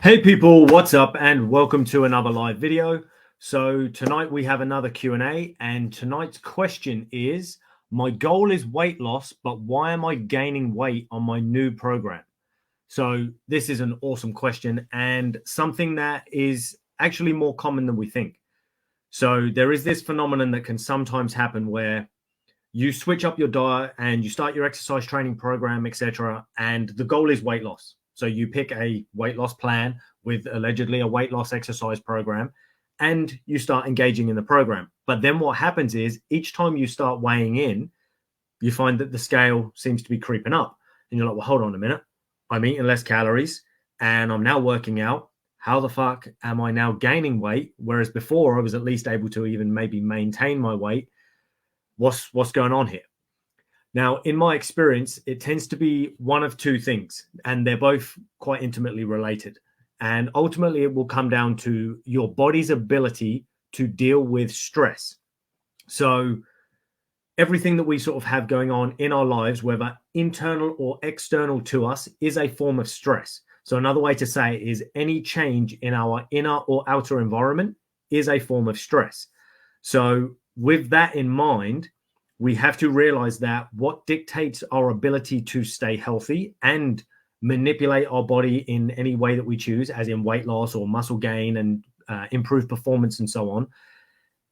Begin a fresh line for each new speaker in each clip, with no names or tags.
Hey people, what's up and welcome to another live video. So tonight we have another Q&A and tonight's question is, my goal is weight loss, but why am I gaining weight on my new program? So this is an awesome question and something that is actually more common than we think. So there is this phenomenon that can sometimes happen where you switch up your diet and you start your exercise training program, etc. And the goal is weight loss. So you pick a weight loss plan with allegedly a weight loss exercise program and you start engaging in the program. But then what happens is each time you start weighing in, you find that the scale seems to be creeping up. And you're like, well, hold on a minute. I'm eating less calories and I'm now working out. How the fuck am I now gaining weight? Whereas before I was at least able to even maybe maintain my weight. What's going on here? Now, in my experience, it tends to be one of two things, and they're both quite intimately related. And ultimately, it will come down to your body's ability to deal with stress. So everything that we sort of have going on in our lives, whether internal or external to us, is a form of stress. So another way to say it is any change in our inner or outer environment is a form of stress. So with that in mind, we have to realize that what dictates our ability to stay healthy and manipulate our body in any way that we choose, as in weight loss or muscle gain and improved performance and so on,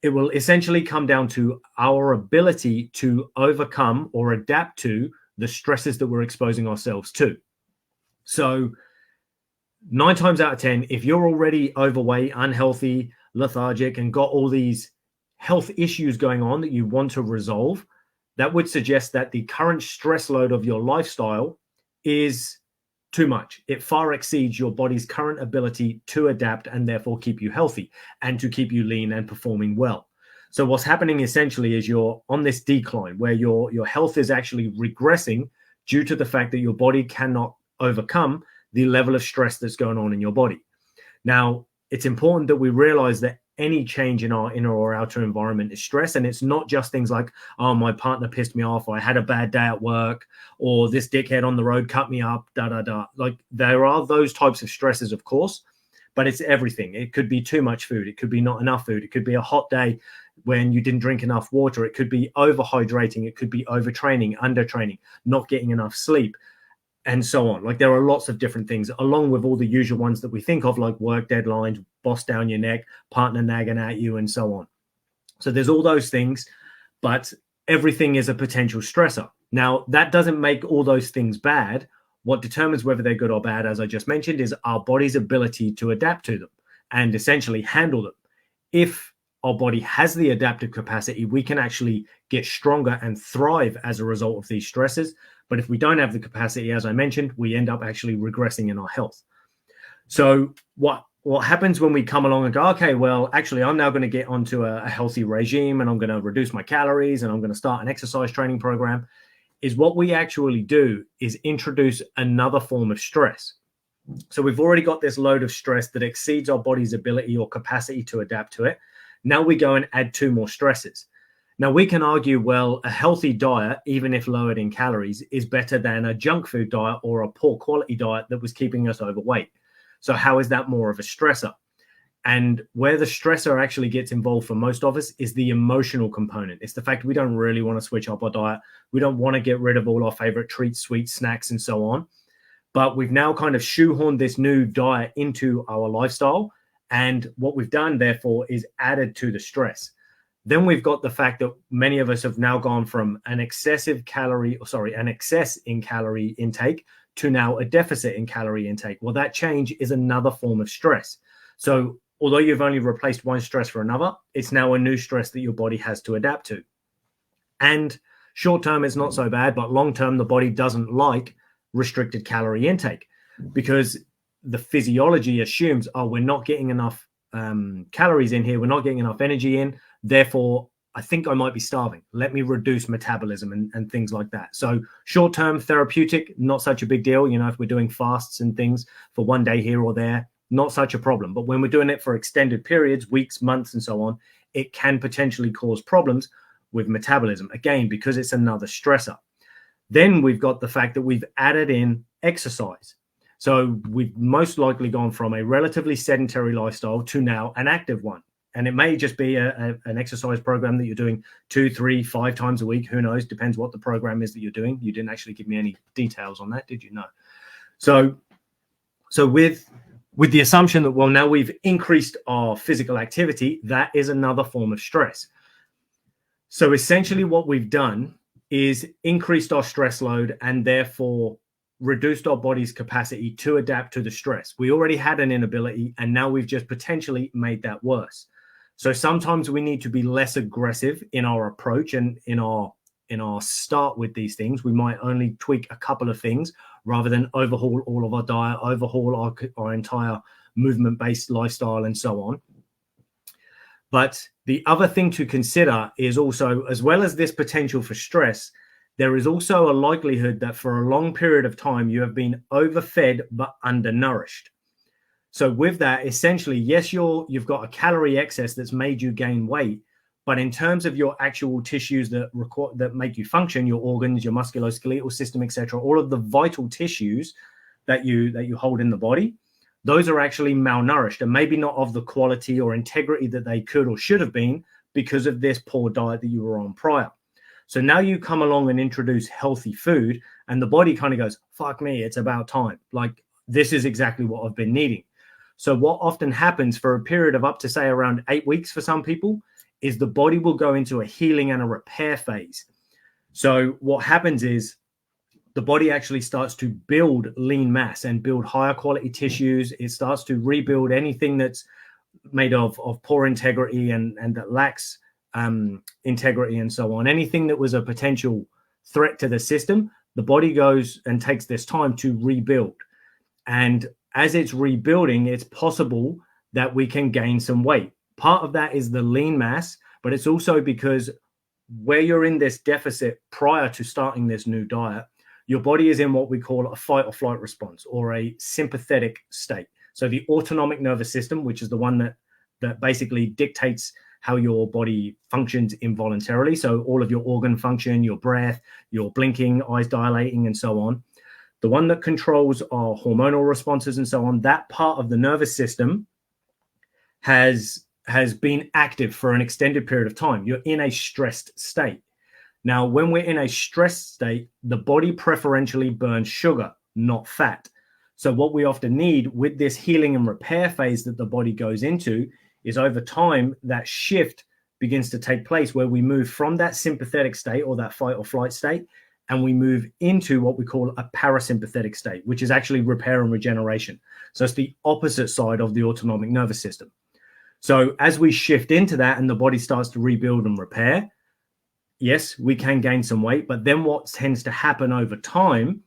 it will essentially come down to our ability to overcome or adapt to the stresses that we're exposing ourselves to. So 9 times out of 10, if you're already overweight, unhealthy, lethargic, and got all these health issues going on that you want to resolve, that would suggest that the current stress load of your lifestyle is too much. It far exceeds your body's current ability to adapt and therefore keep you healthy and to keep you lean and performing well. So what's happening essentially is you're on this decline where your health is actually regressing due to the fact that your body cannot overcome the level of stress that's going on in your body. Now, it's important that we realize that any change in our inner or outer environment is stress. And it's not just things like, oh, my partner pissed me off, or I had a bad day at work, or this dickhead on the road cut me up, Like there are those types of stresses, of course, but it's everything. It could be too much food. It could be not enough food. It could be a hot day when you didn't drink enough water. It could be overhydrating. It could be overtraining, undertraining, not getting enough sleep, and so on. Like there are lots of different things, along with all the usual ones that we think of, like work deadlines, boss down your neck, partner nagging at you, and so on. So there's all those things, but everything is a potential stressor. Now, that doesn't make all those things bad. What determines whether they're good or bad, as I just mentioned, is our body's ability to adapt to them and essentially handle them. If our body has the adaptive capacity, we can actually get stronger and thrive as a result of these stresses. But if we don't have the capacity, as I mentioned, we end up actually regressing in our health. So what happens when we come along and go, okay, well, actually, I'm now going to get onto a healthy regime and I'm going to reduce my calories and I'm going to start an exercise training program, is what we actually do is introduce another form of stress. So we've already got this load of stress that exceeds our body's ability or capacity to adapt to it. Now we go and add 2 more stresses. Now, we can argue, well, a healthy diet, even if lowered in calories, is better than a junk food diet or a poor quality diet that was keeping us overweight. So how is that more of a stressor? And where the stressor actually gets involved for most of us is the emotional component. It's the fact we don't really want to switch up our diet. We don't want to get rid of all our favorite treats, sweets, snacks, and so on. But we've now kind of shoehorned this new diet into our lifestyle. And what we've done, therefore, is added to the stress. Then we've got the fact that many of us have now gone from an excess in calorie intake to now a deficit in calorie intake. Well, that change is another form of stress. So although you've only replaced one stress for another, it's now a new stress that your body has to adapt to. And short term, it's not so bad, but long term, the body doesn't like restricted calorie intake because the physiology assumes, oh, we're not getting enough calories in here. We're not getting enough energy in. Therefore, I think I might be starving. Let me reduce metabolism and things like that. So short-term therapeutic, not such a big deal. You know, if we're doing fasts and things for one day here or there, not such a problem. But when we're doing it for extended periods, weeks, months, and so on, it can potentially cause problems with metabolism, again, because it's another stressor. Then we've got the fact that we've added in exercise. So we've most likely gone from a relatively sedentary lifestyle to now an active one. And it may just be an exercise program that you're doing 2, 3, 5 times a week. Who knows? Depends what the program is that you're doing. You didn't actually give me any details on that, did you? No. So with the assumption that, well, now we've increased our physical activity, that is another form of stress. So essentially what we've done is increased our stress load and therefore reduced our body's capacity to adapt to the stress. We already had an inability, and now we've just potentially made that worse. So sometimes we need to be less aggressive in our approach and in our start with these things. We might only tweak a couple of things rather than overhaul all of our diet, overhaul our entire movement-based lifestyle and so on. But the other thing to consider is also, as well as this potential for stress, there is also a likelihood that for a long period of time you have been overfed but undernourished. So with that, essentially, yes, you've got a calorie excess that's made you gain weight, but in terms of your actual tissues that make you function, your organs, your musculoskeletal system, etc., all of the vital tissues that you hold in the body, those are actually malnourished and maybe not of the quality or integrity that they could or should have been because of this poor diet that you were on prior. So now you come along and introduce healthy food, and the body kind of goes, fuck me, it's about time. Like, this is exactly what I've been needing. So what often happens for a period of up to, say, around 8 weeks for some people is the body will go into a healing and a repair phase. So what happens is the body actually starts to build lean mass and build higher quality tissues. It starts to rebuild anything that's made of poor integrity and that lacks integrity and so on. Anything that was a potential threat to the system, the body goes and takes this time to rebuild. And as it's rebuilding, it's possible that we can gain some weight. Part of that is the lean mass, but it's also because where you're in this deficit prior to starting this new diet, your body is in what we call a fight or flight response or a sympathetic state. So the autonomic nervous system, which is the one that basically dictates how your body functions involuntarily. So all of your organ function, your breath, your blinking, eyes dilating, and so on. The one that controls our hormonal responses and so on, that part of the nervous system has been active for an extended period of time. You're in a stressed state. Now, when we're in a stressed state, the body preferentially burns sugar, not fat. So what we often need with this healing and repair phase that the body goes into is over time, that shift begins to take place where we move from that sympathetic state or that fight or flight state, and we move into what we call a parasympathetic state, which is actually repair and regeneration. So it's the opposite side of the autonomic nervous system. So as we shift into that and the body starts to rebuild and repair, yes, we can gain some weight. But then what tends to happen over time,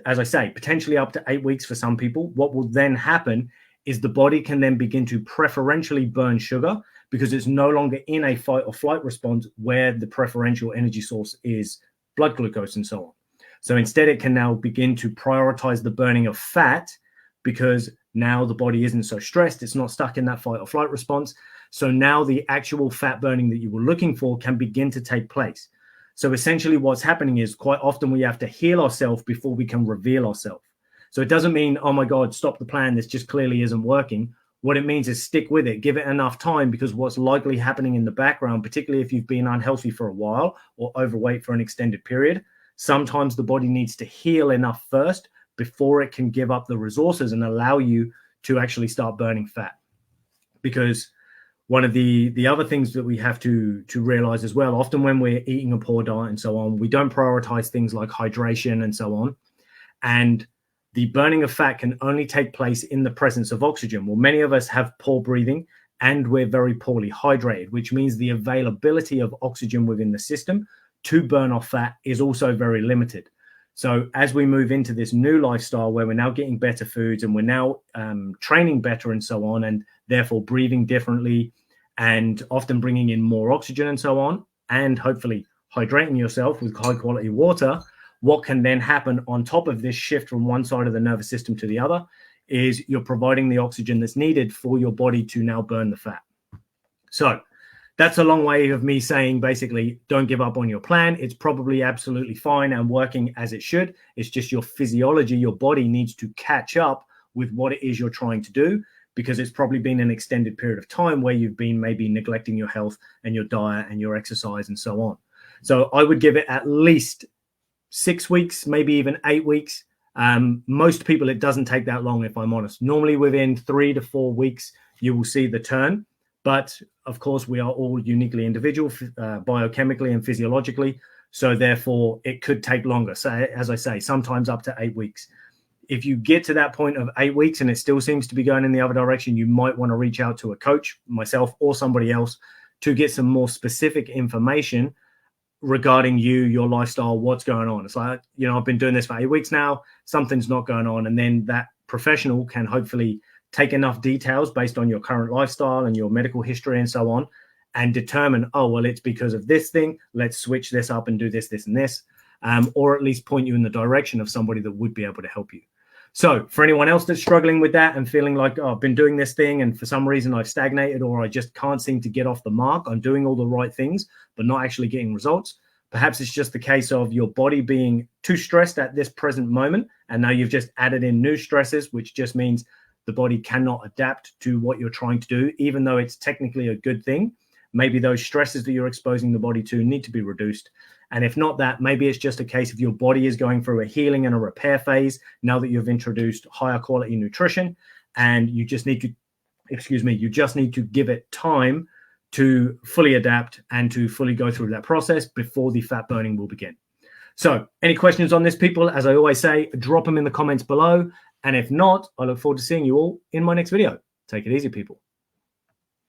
as I say, potentially up to 8 weeks for some people, what will then happen is the body can then begin to preferentially burn sugar because it's no longer in a fight or flight response where the preferential energy source is blood glucose and so on. So instead, it can now begin to prioritize the burning of fat because now the body isn't so stressed. It's not stuck in that fight or flight response. So now the actual fat burning that you were looking for can begin to take place. So essentially what's happening is quite often we have to heal ourselves before we can reveal ourselves. So it doesn't mean, oh my God, stop the plan. This just clearly isn't working. What it means is stick with it, give it enough time, because what's likely happening in the background, particularly if you've been unhealthy for a while or overweight for an extended period, sometimes the body needs to heal enough first before it can give up the resources and allow you to actually start burning fat. Because one of the other things that we have to realize as well, often when we're eating a poor diet and so on, we don't prioritize things like hydration and so on. And the burning of fat can only take place in the presence of oxygen. Well, many of us have poor breathing and we're very poorly hydrated, which means the availability of oxygen within the system to burn off fat is also very limited. So as we move into this new lifestyle where we're now getting better foods and we're now training better and so on, and therefore breathing differently and often bringing in more oxygen and so on, and hopefully hydrating yourself with high quality water, what can then happen on top of this shift from one side of the nervous system to the other is you're providing the oxygen that's needed for your body to now burn the fat. So that's a long way of me saying basically don't give up on your plan. It's probably absolutely fine and working as it should. It's just your physiology, your body needs to catch up with what it is you're trying to do, because it's probably been an extended period of time where you've been maybe neglecting your health and your diet and your exercise and so on. So I would give it at least 6 weeks, maybe even 8 weeks. Most people, it doesn't take that long, if I'm honest. Normally within 3 to 4 weeks, you will see the turn. But of course, we are all uniquely individual, biochemically and physiologically. So therefore, it could take longer. So as I say, sometimes up to 8 weeks. If you get to that point of 8 weeks and it still seems to be going in the other direction, you might want to reach out to a coach, myself or somebody else, to get some more specific information regarding you, your lifestyle, what's going on. It's like, you know, I've been doing this for 8 weeks now, something's not going on. And then that professional can hopefully take enough details based on your current lifestyle and your medical history and so on, and determine, oh, well, it's because of this thing. Let's switch this up and do this, this, and this, or at least point you in the direction of somebody that would be able to help you. So for anyone else that's struggling with that and feeling like, oh, I've been doing this thing and for some reason I've stagnated, or I just can't seem to get off the mark, I'm doing all the right things, but not actually getting results. Perhaps it's just the case of your body being too stressed at this present moment. And now you've just added in new stresses, which just means the body cannot adapt to what you're trying to do, even though it's technically a good thing. Maybe those stresses that you're exposing the body to need to be reduced. And if not that, maybe it's just a case of your body is going through a healing and a repair phase now that you've introduced higher quality nutrition, and you just need to, you just need to give it time to fully adapt and to fully go through that process before the fat burning will begin. So any questions on this, people? As I always say, drop them in the comments below. And if not, I look forward to seeing you all in my next video. Take it easy, people.